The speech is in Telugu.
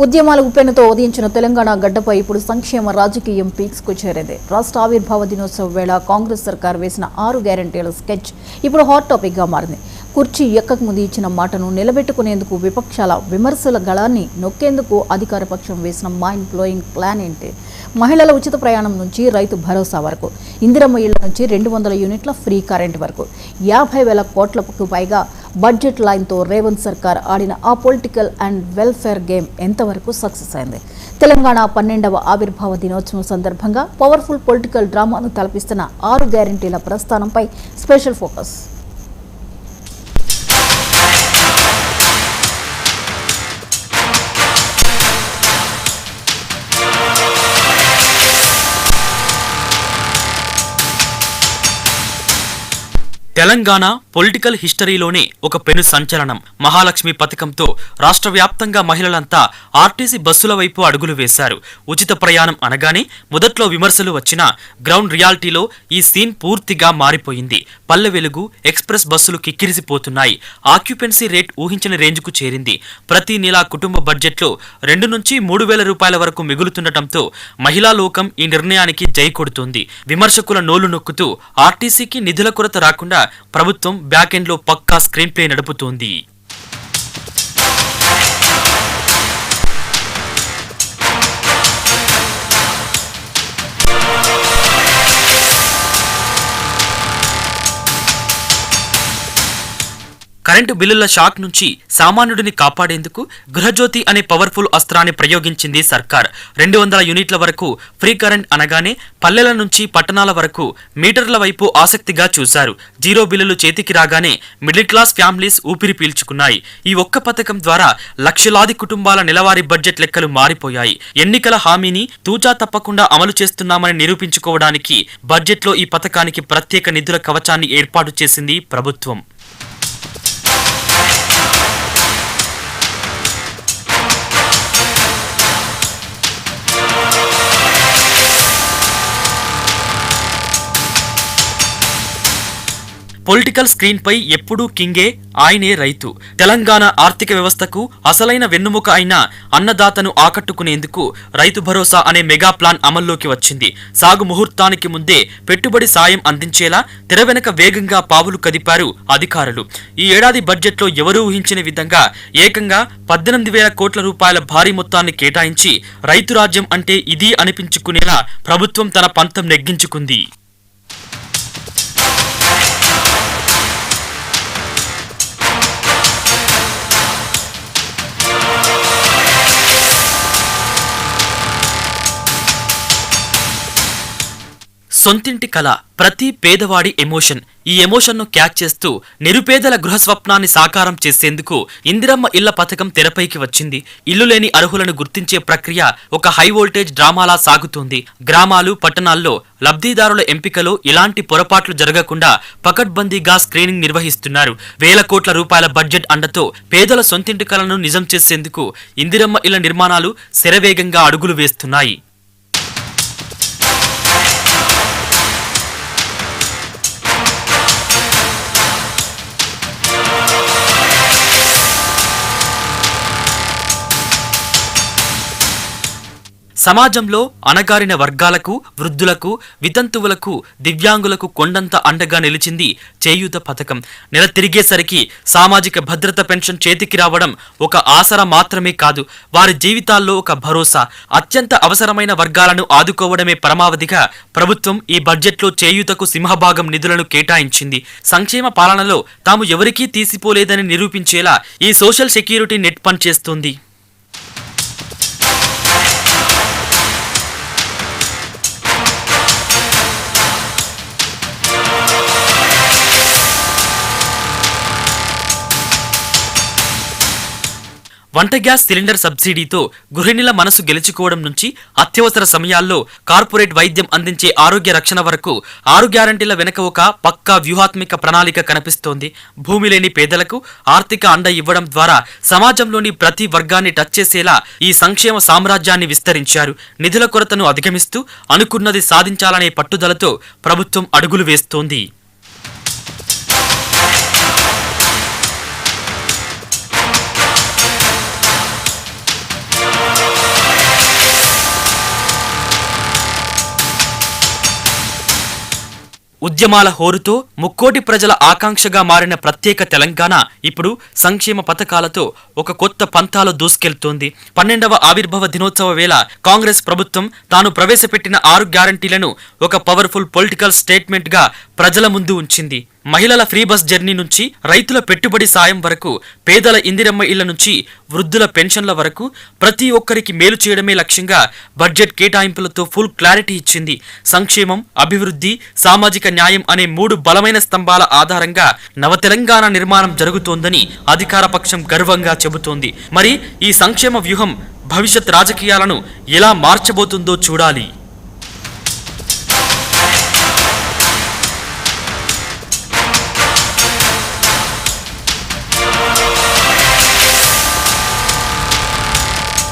ఉద్యమాల ఉప్పెనతో ఉదయించిన తెలంగాణ గడ్డపై ఇప్పుడు సంక్షేమ రాజకీయం పీక్స్కు చేరింది. రాష్ట్ర ఆవిర్భావ దినోత్సవం వేళ కాంగ్రెస్ సర్కార్ వేసిన 6 గ్యారంటీల స్కెచ్ ఇప్పుడు హాట్ టాపిక్గా మారింది. కుర్చీ ఎక్కక ముందు ఇచ్చిన మాటను నిలబెట్టుకునేందుకు విపక్షాల విమర్శల గళాన్ని నొక్కేందుకు అధికార పక్షం వేసిన మైండ్ బ్లోయింగ్ ప్లాన్ ఏంటి? మహిళల ఉచిత ప్రయాణం నుంచి రైతు భరోసా వరకు, ఇందిరమ్మ ఇళ్ల నుంచి 200 యూనిట్ల ఫ్రీ కరెంట్ వరకు 50,000 కోట్లకు పైగా బడ్జెట్ లైన్తో రేవంత్ సర్కార్ ఆడిన ఆ పొలిటికల్ అండ్ వెల్ఫేర్ గేమ్ ఎంతవరకు సక్సెస్ అయింది? తెలంగాణ 12వ ఆవిర్భావ దినోత్సవం సందర్భంగా పవర్ఫుల్ పొలిటికల్ డ్రామాను తలపిస్తున్న 6 గ్యారంటీల ప్రస్థానంపై స్పెషల్ ఫోకస్. తెలంగాణ పొలిటికల్ హిస్టరీలోనే ఒక పెను సంచలనం. మహాలక్ష్మి పథకంతో రాష్ట్ర వ్యాప్తంగా మహిళలంతా ఆర్టీసీ బస్సుల వైపు అడుగులు వేశారు. ఉచిత ప్రయాణం అనగానే మొదట్లో విమర్శలు వచ్చినా గ్రౌండ్ రియాలిటీలో ఈ సీన్ పూర్తిగా మారిపోయింది. పల్లె వెలుగు ఎక్స్ప్రెస్ బస్సులు కిక్కిరిసిపోతున్నాయి. ఆక్యుపెన్సీ రేట్ ఊహించని రేంజ్కు చేరింది. ప్రతి నెలా కుటుంబ బడ్జెట్లో 2 నుంచి 3,000 రూపాయల వరకు మిగులుతుండటంతో మహిళా లోకం ఈ నిర్ణయానికి జై కొడుతోంది. విమర్శకుల నోలు నొక్కుతూ ఆర్టీసీకి నిధుల కొరత రాకుండా ప్రభుత్వం బ్యాకెండ్ లో పక్కా స్క్రీన్ ప్లే నడుపుతోంది. కరెంటు బిల్లుల షాక్ నుంచి సామాన్యుడిని కాపాడేందుకు గృహజ్యోతి అనే పవర్ఫుల్ అస్త్రాన్ని ప్రయోగించింది సర్కార్. 200 యూనిట్ల వరకు ఫ్రీ కరెంట్ అనగానే పల్లెల నుంచి పట్టణాల వరకు మీటర్ల వైపు ఆసక్తిగా చూశారు. జీరో బిల్లులు చేతికి రాగానే మిడిల్ క్లాస్ ఫ్యామిలీస్ ఊపిరి పీల్చుకున్నాయి. ఈ ఒక్క పథకం ద్వారా లక్షలాది కుటుంబాల నెలవారీ బడ్జెట్ లెక్కలు మారిపోయాయి. ఎన్నికల హామీని తూచా తప్పకుండా అమలు చేస్తున్నామని నిరూపించుకోవడానికి బడ్జెట్లో ఈ పథకానికి ప్రత్యేక నిధుల కవచాన్ని ఏర్పాటు చేసింది ప్రభుత్వం. పొలిటికల్ స్క్రీన్ పై ఎప్పుడూ కింగే, ఆయనే రైతు. తెలంగాణ ఆర్థిక వ్యవస్థకు అసలైన వెన్నుముక అయిన అన్నదాతను ఆకట్టుకునేందుకు రైతు భరోసా అనే మెగా ప్లాన్ అమల్లోకి వచ్చింది. సాగు ముహూర్తానికి ముందే పెట్టుబడి సాయం అందించేలా తెర వెనక వేగంగా పావులు కదిపారు అధికారులు. ఈ ఏడాది బడ్జెట్లో ఎవరూ ఊహించిన విధంగా ఏకంగా 18,000 కోట్ల రూపాయల భారీ మొత్తాన్ని కేటాయించి రైతు రాజ్యం అంటే ఇది అనిపించుకునేలా ప్రభుత్వం తన పంతం నెగ్గించుకుంది. సొంతింటి కళ ప్రతి పేదవాడి ఎమోషన్. ఈ ఎమోషన్ను క్యాచ్ చేస్తూ నిరుపేదల గృహ స్వప్నాన్ని సాకారం చేసేందుకు ఇందిరమ్మ ఇళ్ల పథకం తెరపైకి వచ్చింది. ఇల్లు లేని అర్హులను గుర్తించే ప్రక్రియ ఒక హై వోల్టేజ్ డ్రామాలా సాగుతోంది. గ్రామాలు పట్టణాల్లో లబ్ధిదారుల ఎంపికలో ఇలాంటి పొరపాట్లు జరగకుండా పకడ్బందీగా స్క్రీనింగ్ నిర్వహిస్తున్నారు. 1,000 కోట్ల రూపాయల బడ్జెట్ అండతో పేదల సొంతింటి కలను నిజం చేసేందుకు ఇందిరమ్మ ఇళ్ల నిర్మాణాలు శరవేగంగా అడుగులు వేస్తున్నాయి. సమాజంలో అణగారిన వర్గాలకు, వృద్ధులకు, వితంతువులకు, దివ్యాంగులకు కొండంత అండగా నిలిచింది చేయూత పథకం. నెల తిరిగేసరికి సామాజిక భద్రత పెన్షన్ చేతికి రావడం ఒక ఆసరా మాత్రమే కాదు, వారి జీవితాల్లో ఒక భరోసా. అత్యంత అవసరమైన వర్గాలను ఆదుకోవడమే పరమావధిగా ప్రభుత్వం ఈ బడ్జెట్లో చేయూతకు సింహభాగం నిధులను కేటాయించింది. సంక్షేమ పాలనలో తాము ఎవరికీ తీసిపోలేదని నిరూపించేలా ఈ సోషల్ సెక్యూరిటీ నెట్ పనిచేస్తుంది. వంట గ్యాస్ సిలిండర్ సబ్సిడీతో గృహిణుల మనసు గెలుచుకోవడం నుంచి అత్యవసర సమయాల్లో కార్పొరేట్ వైద్యం అందించే ఆరోగ్య రక్షణ వరకు 6 గ్యారంటీల వెనుక ఒక పక్కా వ్యూహాత్మక ప్రణాళిక కనిపిస్తోంది. భూమి లేని పేదలకు ఆర్థిక అండ ఇవ్వడం ద్వారా సమాజంలోని ప్రతి వర్గాన్ని టచ్ చేసేలా ఈ సంక్షేమ సామ్రాజ్యాన్ని విస్తరించారు. నిధుల కొరతను అధిగమిస్తూ అనుకున్నది సాధించాలనే పట్టుదలతో ప్రభుత్వం అడుగులు వేస్తోంది. ఉద్యమాల హోరుతో ముక్కోటి ప్రజల ఆకాంక్షగా మారిన ప్రత్యేక తెలంగాణ ఇప్పుడు సంక్షేమ పథకాలతో ఒక కొత్త పంథాలో దూసుకెళ్తోంది. 12వ ఆవిర్భావ దినోత్సవ వేళ కాంగ్రెస్ ప్రభుత్వం తాను ప్రవేశపెట్టిన 6 గ్యారంటీలను ఒక పవర్ఫుల్ పొలిటికల్ స్టేట్మెంట్ గా ప్రజల ముందు ఉంచింది. మహిళల ఫ్రీ బస్ జర్నీ నుంచి రైతుల పెట్టుబడి సాయం వరకు, పేదల ఇందిరమ్మ ఇళ్ల నుంచి వృద్ధుల పెన్షన్ల వరకు ప్రతి ఒక్కరికి మేలు చేయడమే లక్ష్యంగా బడ్జెట్ కేటాయింపులతో ఫుల్ క్లారిటీ ఇచ్చింది. సంక్షేమం, అభివృద్ధి, సామాజిక న్యాయం అనే 3 బలమైన స్తంభాల ఆధారంగా నవ తెలంగాణ నిర్మాణం జరుగుతోందని అధికార పక్షం గర్వంగా చెబుతోంది. మరి ఈ సంక్షేమ వ్యూహం భవిష్యత్ రాజకీయాలను ఎలా మార్చబోతుందో చూడాలి.